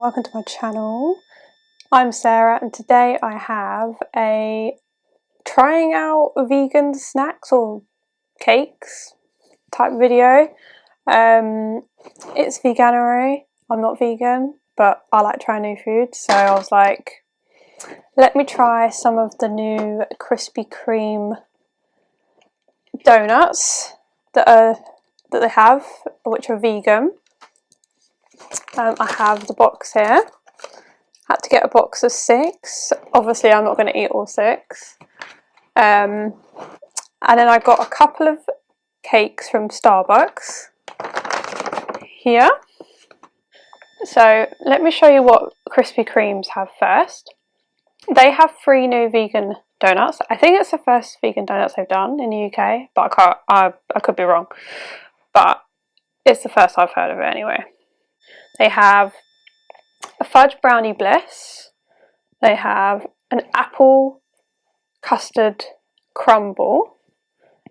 Welcome to my channel. I'm Sarah and today I have a trying out vegan snacks or cakes type video. It's veganuary. I'm not vegan, but I like trying new food, so I was like, let me try some of the new Krispy Kreme donuts that they have, which are vegan. I have the box here. Had to get a box of 6. Obviously I'm not going to eat all 6. And then I got a couple of cakes from Starbucks here. So let me show you what Krispy Kremes have first. They have 3 new vegan donuts. I think it's the first vegan donuts they've done in the UK, but I could be wrong. But it's the first I've heard of it anyway. They have a fudge brownie bliss. They have an apple custard crumble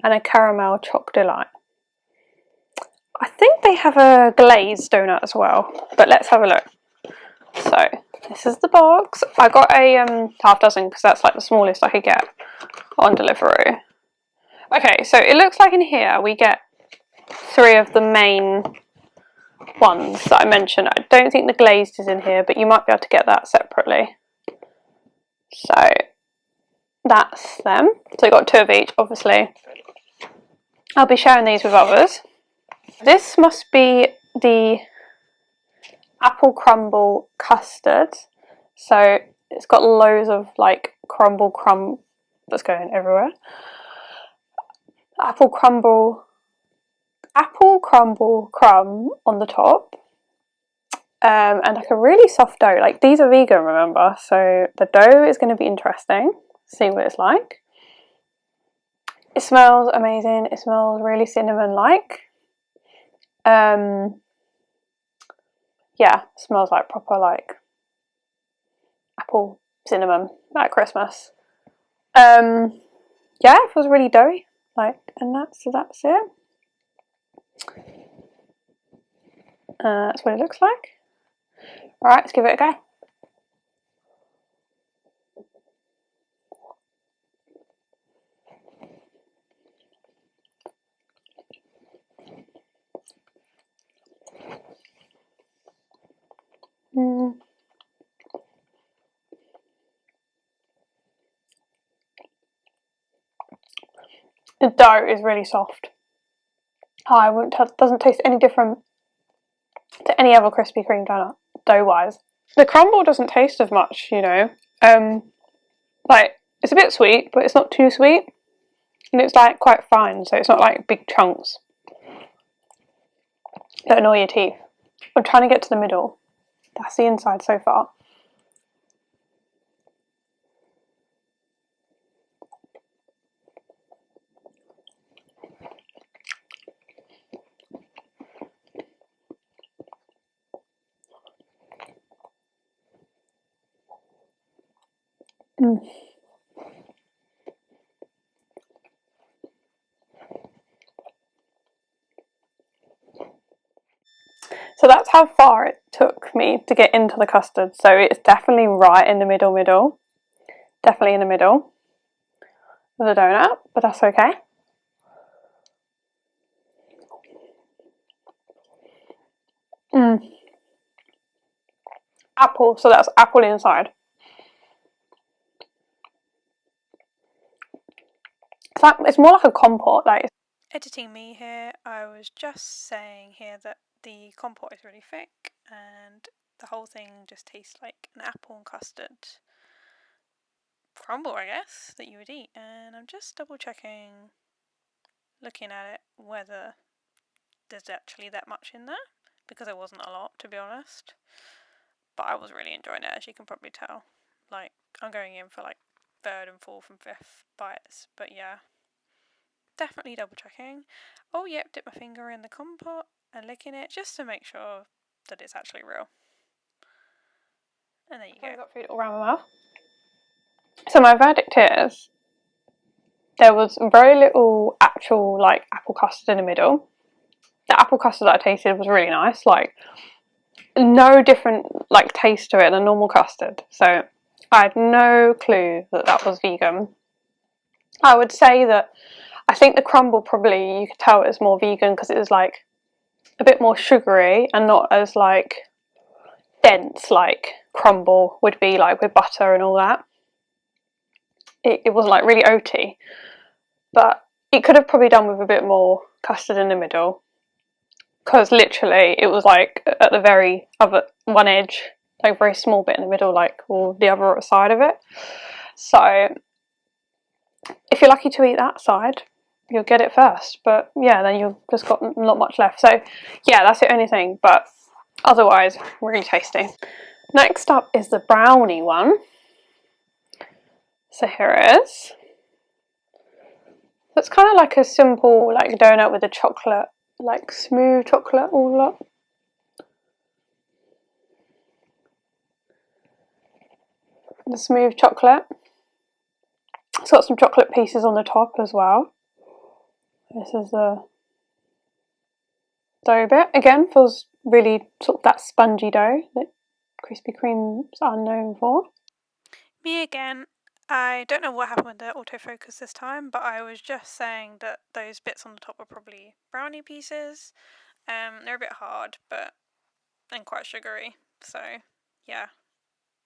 and a caramel choc delight. I think they have a glazed donut as well, but let's have a look. So this is the box. I got a half dozen because that's like the smallest I could get on delivery. Okay, so it looks like in here we get 3 of the main ones that I mentioned. I don't think the glazed is in here, but you might be able to get that separately. So that's them. So I got 2 of each, obviously. I'll be sharing these with others. This must be the apple crumble custard. So it's got loads of like crumble crumb that's going everywhere. Apple crumble crumb on the top. And like a really soft dough. Like these are vegan, remember, so the dough is going to be interesting. See what it's like. It smells amazing. It smells really cinnamon like. Yeah, it smells like proper like apple cinnamon at Christmas. Yeah, it feels really doughy. Like, and that's it. That's what it looks like. Alright, let's give it a go. The dough is really soft. Doesn't taste any different to any other Krispy Kreme donut, dough-wise. The crumble doesn't taste as much, you know. Like, it's a bit sweet, but it's not too sweet. And it's like quite fine, so it's not like big chunks that annoy your teeth. I'm trying to get to the middle. That's the inside so far. So that's how far it took me to get into the custard. So it's definitely right in the middle. Definitely in the middle of the donut, but that's okay. Apple, so that's apple inside. It's more like a compote, like. Editing me here, I was just saying here that the compote is really thick and the whole thing just tastes like an apple and custard crumble, I guess, that you would eat. And I'm just double checking, looking at it, whether there's actually that much in there, because there wasn't a lot, to be honest. But I was really enjoying it, as you can probably tell. Like, I'm going in for like 3rd and 4th and 5th bites, but yeah. Definitely double checking. Oh yep, dip my finger in the compote and licking it just to make sure that it's actually real. And there you go. I've got food all around my mouth. So my verdict is there was very little actual like apple custard in the middle. The apple custard that I tasted was really nice. Like, no different like taste to it than normal custard. So I had no clue that that was vegan. I would say that I think the crumble probably you could tell it was more vegan because it was like a bit more sugary and not as like dense like crumble would be like with butter and all that. It wasn't like really oaty, but it could have probably done with a bit more custard in the middle, because literally it was like at the very other one edge, like a very small bit in the middle, like or the other side of it. So if you're lucky to eat that side, you'll get it first, but yeah, then you've just got not much left. So yeah, that's the only thing, but otherwise really tasty. Next up is the brownie one. So here it is. It's kind of like a simple like donut with a chocolate, like smooth chocolate all up. The smooth chocolate. It's got some chocolate pieces on the top as well. This is the dough bit. Again, feels really sort of that spongy dough that Krispy Kremes are known for. Me again. I don't know what happened with the autofocus this time, but I was just saying that those bits on the top were probably brownie pieces. They're a bit hard, and quite sugary. So yeah,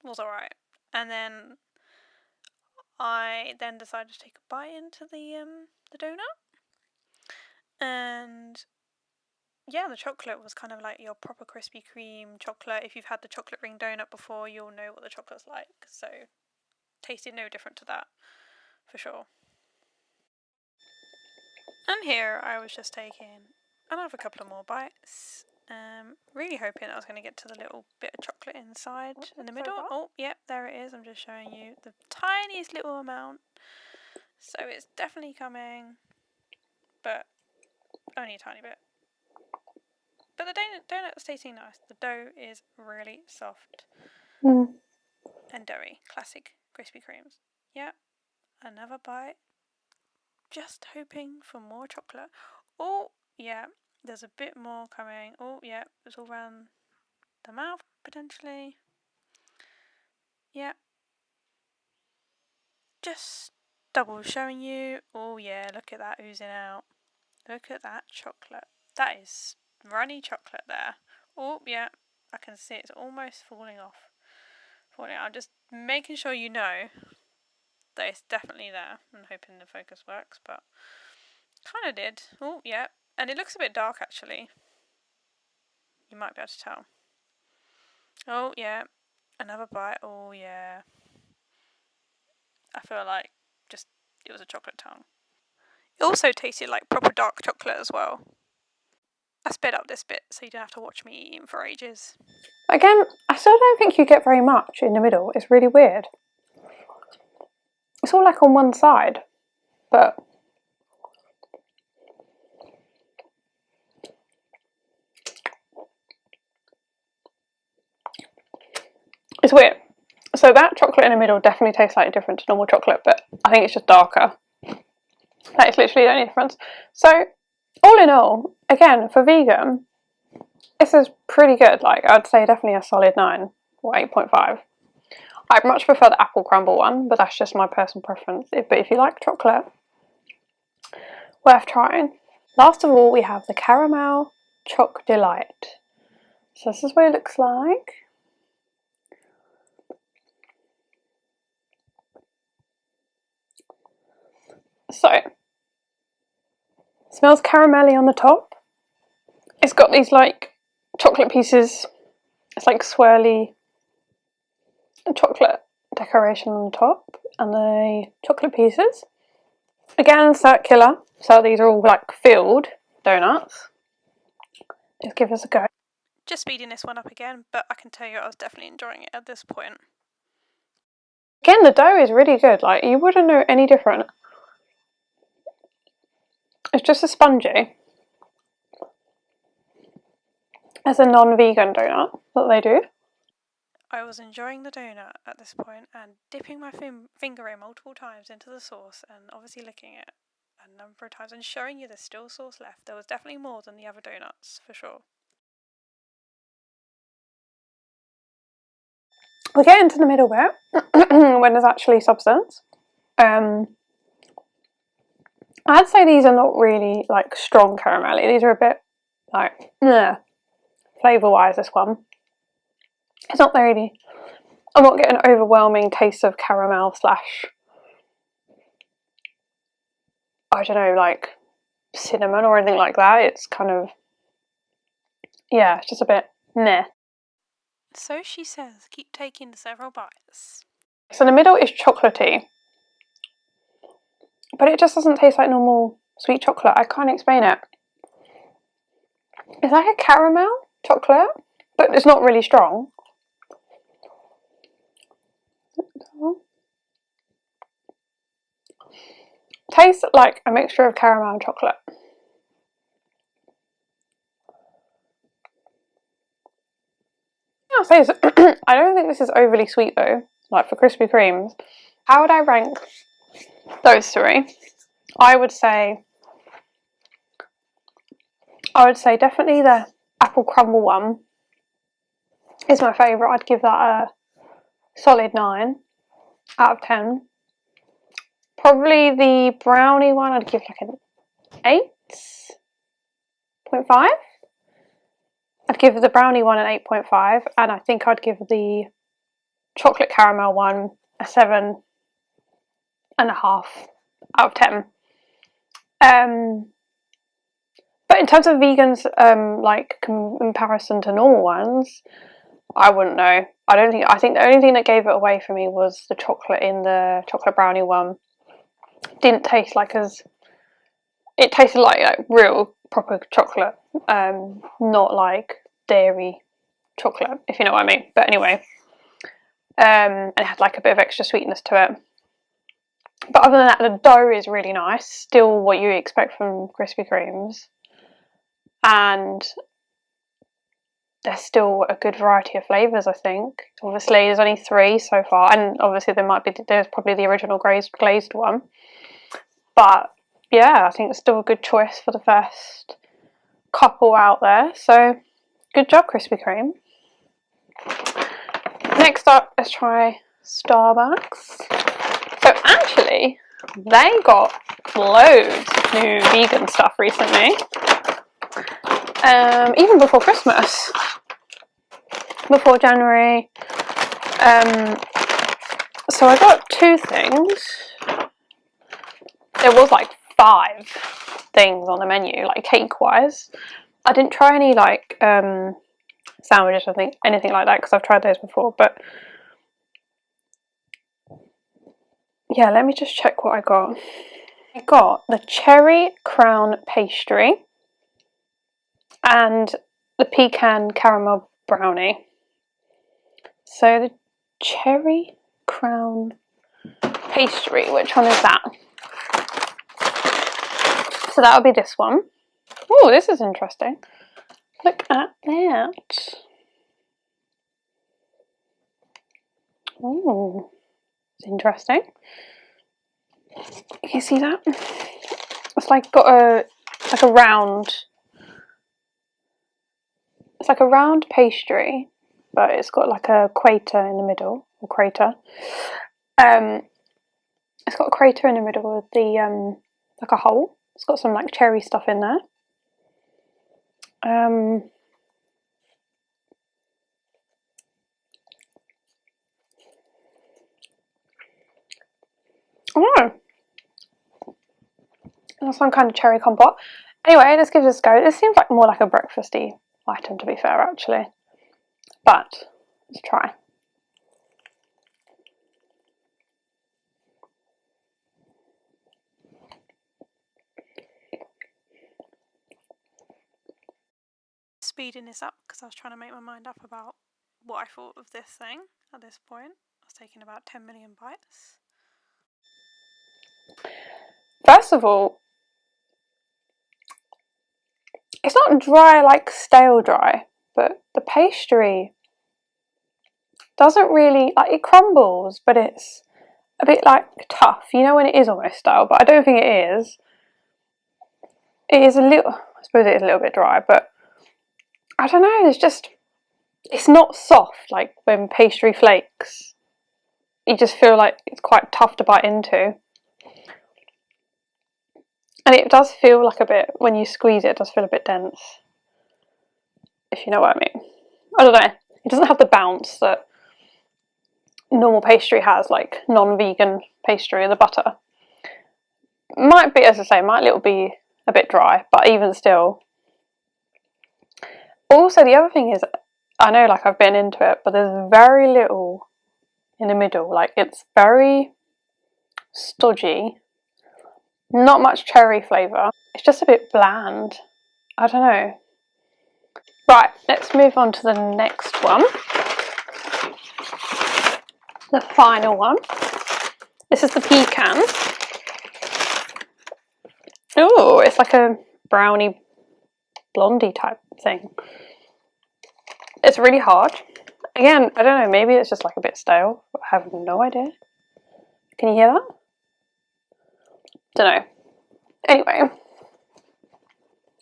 it was alright. And then I then decided to take a bite into the donut, and yeah, the chocolate was kind of like your proper Krispy Kreme chocolate. If you've had the chocolate ring donut before, you'll know what the chocolate's like. So tasted no different to that, for sure. And here I was just taking another couple of more bites. Really hoping I was going to get to the little bit of chocolate inside in the middle. Oh, yep, there it is. I'm just showing you the tiniest little amount. So it's definitely coming, but only a tiny bit. But the donut's tasting nice. The dough is really soft and doughy. Classic Krispy Kremes. Yep, another bite. Just hoping for more chocolate. Oh, yeah, there's a bit more coming. Oh, yeah, it's all around the mouth, potentially. Yeah. Just double showing you. Oh, yeah, look at that oozing out. Look at that chocolate. That is runny chocolate there. Oh, yeah, I can see it's almost falling off. I'm just making sure you know that it's definitely there. I'm hoping the focus works, but kind of did. Oh, yeah. And it looks a bit dark, actually. You might be able to tell. Oh, yeah. Another bite. Oh, yeah. I feel like just it was a chocolate tongue. It also tasted like proper dark chocolate as well. I sped up this bit so you don't have to watch me eating for ages. Again, I still don't think you get very much in the middle. It's really weird. It's all like on one side, but it's weird. So that chocolate in the middle definitely tastes like different to normal chocolate, but I think it's just darker. That is literally the only difference. So, all in all, again, for vegan, this is pretty good. Like, I'd say definitely a solid 9 or 8.5. I'd much prefer the apple crumble one, but that's just my personal preference. But if you like chocolate, worth trying. Last of all, we have the Caramel Choc Delight. So this is what it looks like. So, it smells caramelly on the top. It's got these like chocolate pieces. It's like swirly chocolate decoration on the top, and the chocolate pieces. Again, circular. So these are all like filled donuts. Let's give this a go. Just speeding this one up again, but I can tell you I was definitely enjoying it at this point. Again, the dough is really good. Like, you wouldn't know any different. It's just as spongy as a non-vegan donut that they do. I was enjoying the donut at this point and dipping my finger in multiple times into the sauce and obviously licking it a number of times and showing you there's still sauce left. There was definitely more than the other donuts, for sure. we're getting to the middle bit when there's actually substance. I'd say these are not really like strong caramelly. These are a bit like, flavour wise, this one. It's not really, I'm not getting an overwhelming taste of caramel slash, I don't know, like cinnamon or anything like that. It's kind of, yeah, it's just a bit meh. So she says, keep taking several bites. So the middle is chocolatey, but it just doesn't taste like normal sweet chocolate. I can't explain it. It's like a caramel chocolate, but it's not really strong. Tastes like a mixture of caramel and chocolate. I'll say this, I don't think this is overly sweet though, like for Krispy Kremes. How would I rank those three? I would say definitely the apple crumble one is my favourite. I'd give that a solid 9 out of 10. Probably the brownie one I'd give like an 8.5. I'd give the brownie one an 8.5, and I think I'd give the chocolate caramel one a 7.5 out of 10. But in terms of vegans, like comparison to normal ones, I wouldn't know. I think the only thing that gave it away for me was the chocolate in the chocolate brownie one. Didn't taste like it tasted like real proper chocolate, not like dairy chocolate, if you know what I mean. But anyway, and it had like a bit of extra sweetness to it. But other than that, the dough is really nice. Still what you expect from Krispy Kremes, and there's still a good variety of flavours. I think obviously there's only 3 so far, and obviously there's probably the original glazed one. But yeah, I think it's still a good choice for the first couple out there. So good job, Krispy Kreme. Next up, let's try Starbucks. So actually, they got loads of new vegan stuff recently. Even before Christmas. Before January. So I got 2 things. There was like 5 things on the menu, like cake wise. I didn't try any like sandwiches, I think, anything like that, because I've tried those before. But yeah, let me just check what I got. I got the cherry crown pastry and the pecan caramel brownie. So the cherry crown pastry, which one is that? So that would be this one. Oh, this is interesting. Look at that. Oh, it's interesting. You can see that? It's like got a round. It's like a round pastry, but it's got like a crater in the middle, or crater. It's got a crater in the middle with the like a hole. It's got some like cherry stuff in there. Oh, some kind of cherry compote. Anyway, let's give this a go. This seems like more like a breakfasty item, to be fair, actually. But let's try. Speeding this up because I was trying to make my mind up about what I thought of this thing at this point. I was taking about 10 million bites. First of all, it's not dry like stale dry, but the pastry doesn't really, like, it crumbles, but it's a bit like tough, you know, when it is almost stale, but I don't think it is. It is a little, I suppose it is a little bit dry, but I don't know, there's just, it's not soft like when pastry flakes. You just feel like it's quite tough to bite into. And it does feel like a bit, when you squeeze it, it does feel a bit dense. If you know what I mean. I don't know. It doesn't have the bounce that normal pastry has, like non-vegan pastry, the butter. Might be, as I say, might be a bit dry, but even still. Also, the other thing is, I know like I've been into it, but there's very little in the middle. Like, it's very stodgy. Not much cherry flavour. It's just a bit bland. I don't know. Right, let's move on to the next one. The final one. This is the pecan. Oh, it's like a brownie blondie type thing. It's really hard. Again, I don't know, maybe it's just like a bit stale. I have no idea. Can you hear that? Don't know. Anyway,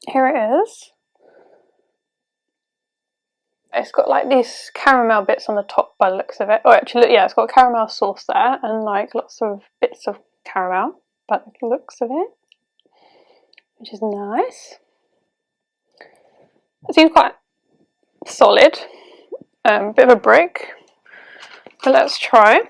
here it is. It's got like these caramel bits on the top by the looks of it. Oh, actually, look, yeah, it's got caramel sauce there and like lots of bits of caramel by the looks of it, which is nice. It seems quite solid, bit of a brick. But let's try.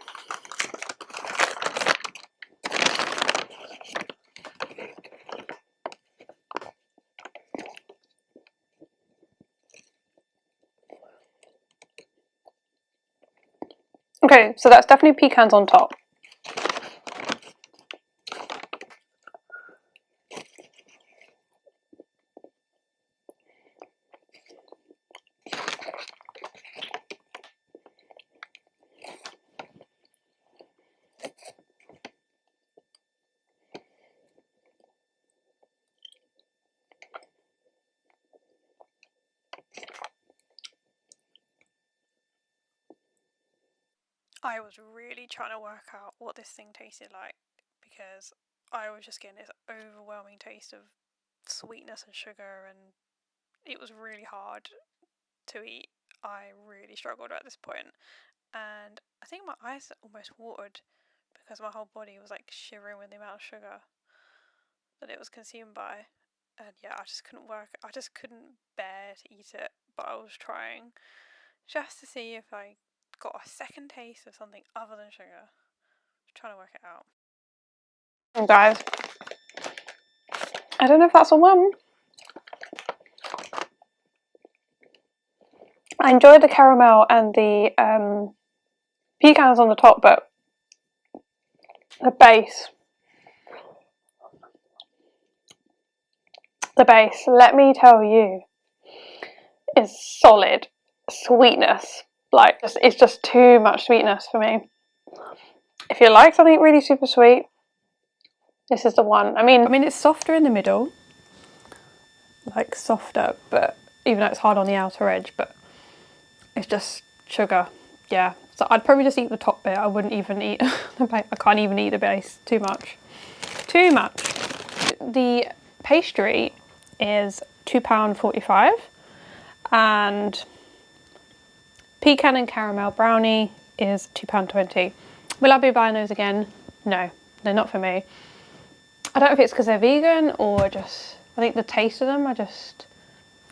Okay, so that's definitely pecans on top. I was really trying to work out what this thing tasted like because I was just getting this overwhelming taste of sweetness and sugar, and it was really hard to eat. I really struggled at this point, and I think my eyes almost watered because my whole body was like shivering with the amount of sugar that it was consumed by. And yeah, I just couldn't bear to eat it, but I was trying just to see if I got a second taste of something other than sugar. I'm trying to work it out. Oh, guys, I don't know if that's a one. I enjoyed the caramel and the pecans on the top, but the base, let me tell you, is solid sweetness. Like, it's just too much sweetness for me. If you like something really super sweet, this is the one. I mean, it's softer in the middle, like softer, but even though it's hard on the outer edge, but it's just sugar. Yeah, so I'd probably just eat the top bit. I wouldn't even eat the base. I can't even eat the base. Too much. Too much. The pastry is £2.45 and pecan and caramel brownie is £2.20. Will I be buying those again? No, they're not for me. I don't know if it's because they're vegan or just, I think the taste of them I just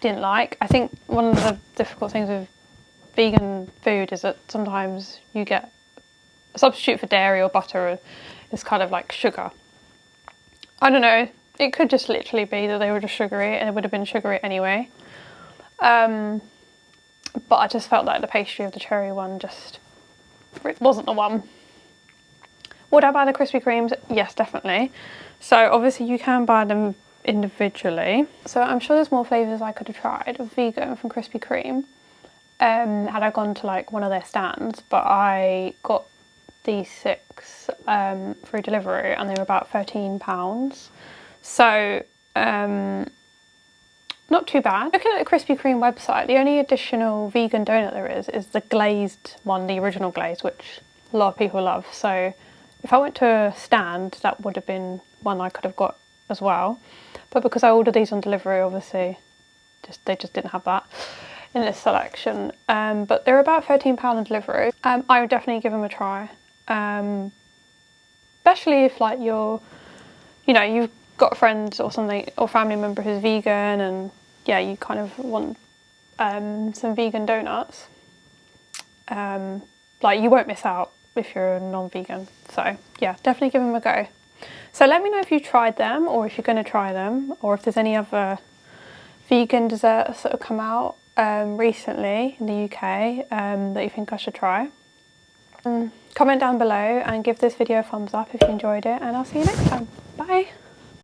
didn't like. I think one of the difficult things with vegan food is that sometimes you get a substitute for dairy or butter is kind of like sugar. I don't know, it could just literally be that they were just sugary and it would have been sugary anyway. But I just felt like the pastry of the cherry one just wasn't the one. Would I buy the Krispy Kremes? Yes, definitely. So obviously you can buy them individually. So I'm sure there's more flavours I could have tried of vegan from Krispy Kreme had I gone to like one of their stands, but I got these 6 free delivery and they were about £13. So not too bad. Looking at the Krispy Kreme website, the only additional vegan donut there is the glazed one, the original glaze, which a lot of people love. So if I went to a stand, that would have been one I could have got as well. But because I ordered these on delivery, obviously, they just didn't have that. in this selection, but they're about £13 on delivery. I would definitely give them a try, especially if like you've got friends or something or family member who's vegan, and yeah, you kind of want some vegan donuts. Like you won't miss out if you're a non-vegan. So yeah, definitely give them a go. So let me know if you tried them, or if you're going to try them, or if there's any other vegan desserts that have come out recently in the UK that you think I should try. Comment down below and give this video a thumbs up if you enjoyed it, and I'll see you next time. Bye!